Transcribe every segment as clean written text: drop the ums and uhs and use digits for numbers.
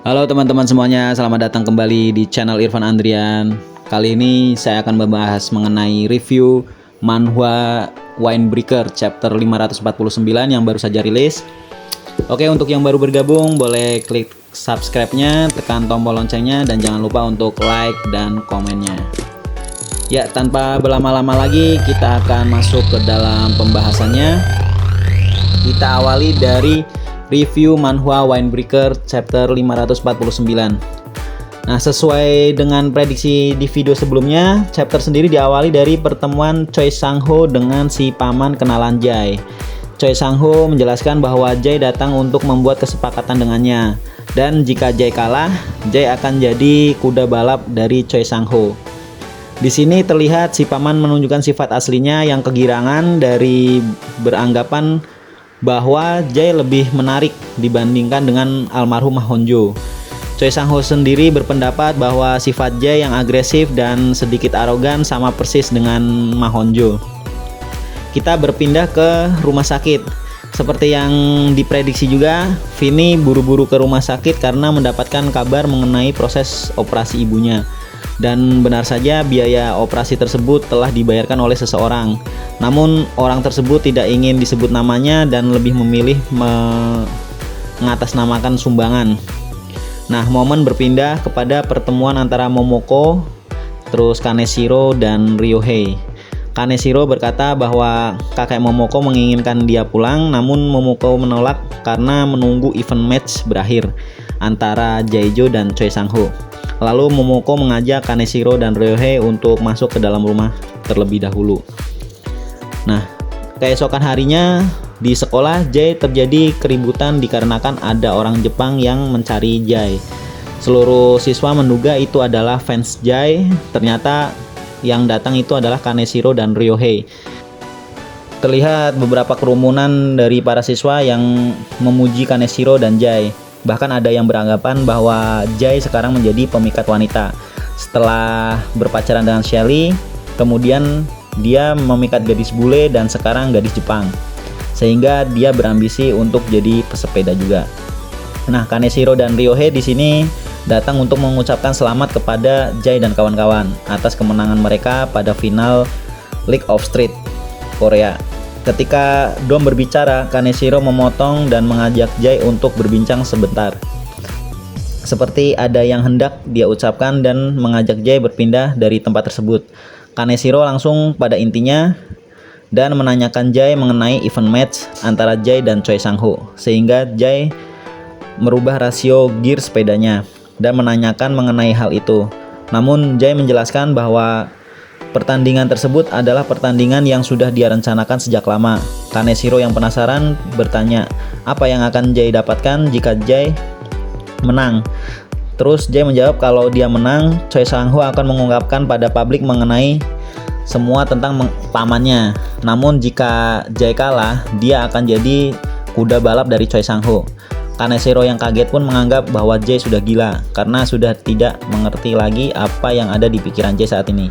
Halo teman-teman semuanya, selamat datang kembali di channel Irfan Andrian. Kali ini saya akan membahas mengenai review manhwa Winebreaker chapter 549 yang baru saja rilis. Oke, untuk yang baru bergabung boleh klik subscribe-nya, tekan tombol loncengnya, dan jangan lupa untuk like dan komennya. Ya, tanpa berlama-lama lagi kita akan masuk ke dalam pembahasannya. Kita awali dari review manhwa Winebreaker chapter 549. Nah, sesuai dengan prediksi di video sebelumnya, chapter sendiri diawali dari pertemuan Choi Sang-ho dengan si paman kenalan Jae. Choi Sang-ho menjelaskan bahwa Jae datang untuk membuat kesepakatan dengannya, dan jika Jae kalah, Jae akan jadi kuda balap dari Choi Sang-ho. Di sini terlihat si paman menunjukkan sifat aslinya yang kegirangan dari beranggapan bahwa Jae lebih menarik dibandingkan dengan almarhum Ma Honjo. Choi Sang-ho sendiri berpendapat bahwa sifat Jae yang agresif dan sedikit arogan sama persis dengan Ma Honjo. Kita berpindah ke rumah sakit. Seperti yang diprediksi juga, Vini buru-buru ke rumah sakit karena mendapatkan kabar mengenai proses operasi ibunya. Dan benar saja biaya operasi tersebut telah dibayarkan oleh seseorang. Namun orang tersebut tidak ingin disebut namanya dan lebih memilih mengatasnamakan sumbangan. Nah, momen berpindah kepada pertemuan antara Momoko, terus Kaneshiro dan Ryohei. Kaneshiro berkata bahwa kakek Momoko menginginkan dia pulang, namun Momoko menolak karena menunggu event match berakhir antara Jaejo dan Choi Sang-ho. Lalu Momoko mengajak Kaneshiro dan Ryohei untuk masuk ke dalam rumah terlebih dahulu. Nah, keesokan harinya di sekolah Jae terjadi keributan dikarenakan ada orang Jepang yang mencari Jae. Seluruh siswa menduga itu adalah fans Jae, ternyata yang datang itu adalah Kaneshiro dan Ryohei. Terlihat beberapa kerumunan dari para siswa yang memuji Kaneshiro dan Jae. Bahkan ada yang beranggapan bahwa Jae sekarang menjadi pemikat wanita. Setelah berpacaran dengan Shelly, kemudian dia memikat gadis bule dan sekarang gadis Jepang. Sehingga dia berambisi untuk jadi pesepeda juga. Nah, Kaneshiro dan Ryohei di sini datang untuk mengucapkan selamat kepada Jae dan kawan-kawan atas kemenangan mereka pada final League of Street Korea. Ketika Dom berbicara, Kaneshiro memotong dan mengajak Jae untuk berbincang sebentar. Seperti ada yang hendak dia ucapkan dan mengajak Jae berpindah dari tempat tersebut. Kaneshiro langsung pada intinya dan menanyakan Jae mengenai event match antara Jae dan Choi Sang-ho, sehingga Jae merubah rasio gear sepedanya dan menanyakan mengenai hal itu. Namun Jae menjelaskan bahwa pertandingan tersebut adalah pertandingan yang sudah dia rencanakan sejak lama. Kaneshiro yang penasaran bertanya apa yang akan Jae dapatkan jika Jae menang. Terus Jae menjawab kalau dia menang, Choi Sang-ho akan mengungkapkan pada publik mengenai semua tentang pamannya. Namun jika Jae kalah, dia akan jadi kuda balap dari Choi Sang-ho. Kaneshiro yang kaget pun menganggap bahwa Jae sudah gila karena sudah tidak mengerti lagi apa yang ada di pikiran Jae saat ini.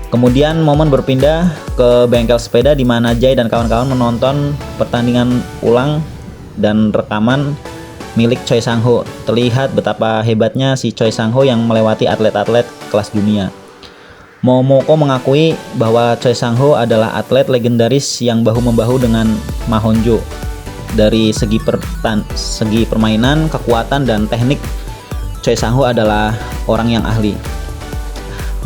Kemudian momen berpindah ke bengkel sepeda di mana Jae dan kawan-kawan menonton pertandingan ulang dan rekaman milik Choi Sang-ho. Terlihat betapa hebatnya si Choi Sang-ho yang melewati atlet-atlet kelas dunia. Momoko mengakui bahwa Choi Sang-ho adalah atlet legendaris yang bahu-membahu dengan Ma Honjo. Dari segi permainan, kekuatan, dan teknik, Choi Sang-ho adalah orang yang ahli.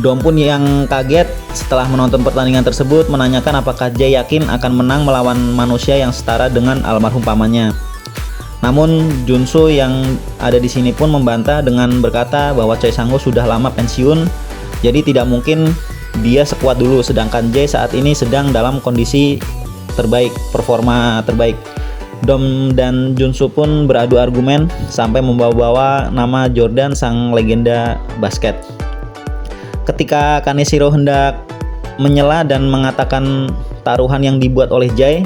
Dom pun yang kaget setelah menonton pertandingan tersebut menanyakan apakah Jae yakin akan menang melawan manusia yang setara dengan almarhum pamannya. Namun Junsu yang ada di sini pun membantah dengan berkata bahwa Choi Sang-ho sudah lama pensiun, jadi tidak mungkin dia sekuat dulu, sedangkan Jae saat ini sedang dalam kondisi terbaik, performa terbaik. Dom dan Junsu pun beradu argumen sampai membawa-bawa nama Jordan sang legenda basket. Ketika Kaneshiro hendak menyela dan mengatakan taruhan yang dibuat oleh Jae,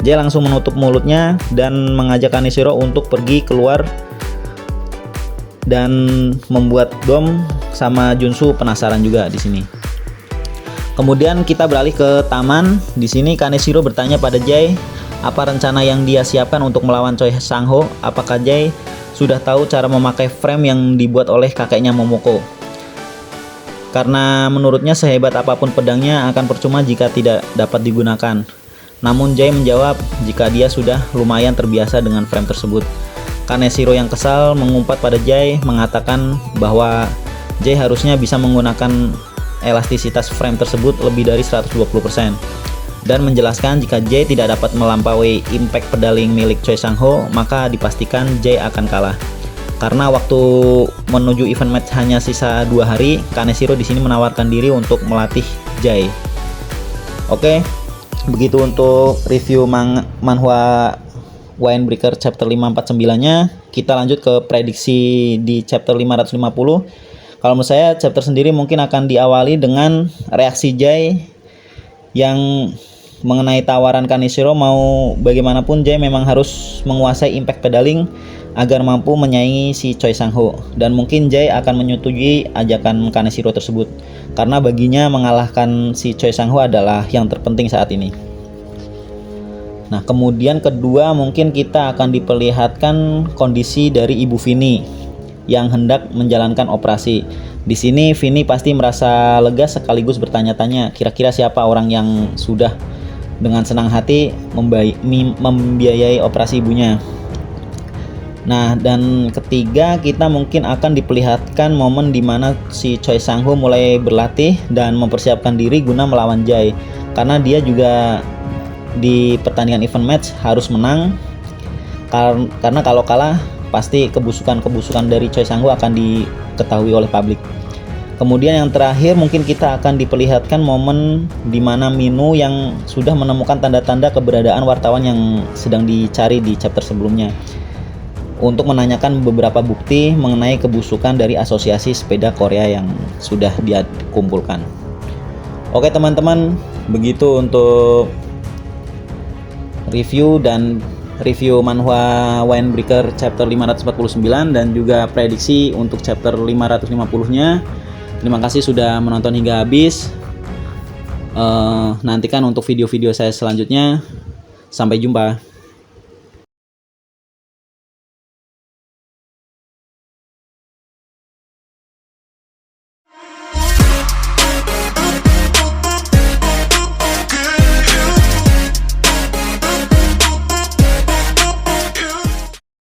Jae langsung menutup mulutnya dan mengajak Kaneshiro untuk pergi keluar dan membuat Dom sama Junsu penasaran juga di sini. Kemudian kita beralih ke taman. Di sini Kaneshiro bertanya pada Jae apa rencana yang dia siapkan untuk melawan Choi Sang-ho. Apakah Jae sudah tahu cara memakai frame yang dibuat oleh kakeknya Momoko. Karena menurutnya sehebat apapun pedangnya akan percuma jika tidak dapat digunakan. Namun Jay menjawab jika dia sudah lumayan terbiasa dengan frame tersebut. Kaneshiro yang kesal mengumpat pada Jay, mengatakan bahwa Jay harusnya bisa menggunakan elastisitas frame tersebut lebih dari 120%, dan menjelaskan jika Jay tidak dapat melampaui impact pedaling milik Choi Sang-ho, maka dipastikan Jay akan kalah. Karena waktu menuju event match hanya sisa 2 hari, Kaneshiro di sini menawarkan diri untuk melatih Jay. Oke, begitu untuk review manhwa Winebreaker chapter 549-nya. Kita lanjut ke prediksi di chapter 550. Kalau menurut saya chapter sendiri mungkin akan diawali dengan reaksi Jay yang mengenai tawaran Kaneshiro. Mau bagaimanapun Jay memang harus menguasai impact pedaling agar mampu menyaingi si Choi Sang-ho, dan mungkin Jay akan menyetujui ajakan Kaneshiro tersebut karena baginya mengalahkan si Choi Sang-ho adalah yang terpenting saat ini. Nah, kemudian kedua mungkin kita akan diperlihatkan kondisi dari Ibu Vini yang hendak menjalankan operasi. Di sini Vini pasti merasa lega sekaligus bertanya-tanya kira-kira siapa orang yang sudah dengan senang hati membiayai operasi ibunya. Nah, dan ketiga kita mungkin akan diperlihatkan momen dimana si Choi Sang-ho mulai berlatih dan mempersiapkan diri guna melawan Jay, karena dia juga di pertandingan event match harus menang, karena kalau kalah pasti kebusukan dari Choi Sang-ho akan diketahui oleh publik. Kemudian yang terakhir mungkin kita akan diperlihatkan momen di mana Minu yang sudah menemukan tanda-tanda keberadaan wartawan yang sedang dicari di chapter sebelumnya untuk menanyakan beberapa bukti mengenai kebusukan dari asosiasi sepeda Korea yang sudah dia kumpulkan. Oke teman-teman, begitu untuk review manhwa Winebreaker chapter 549 dan juga prediksi untuk chapter 550-nya. Terima kasih sudah menonton hingga habis. Nantikan untuk video-video saya selanjutnya. Sampai jumpa.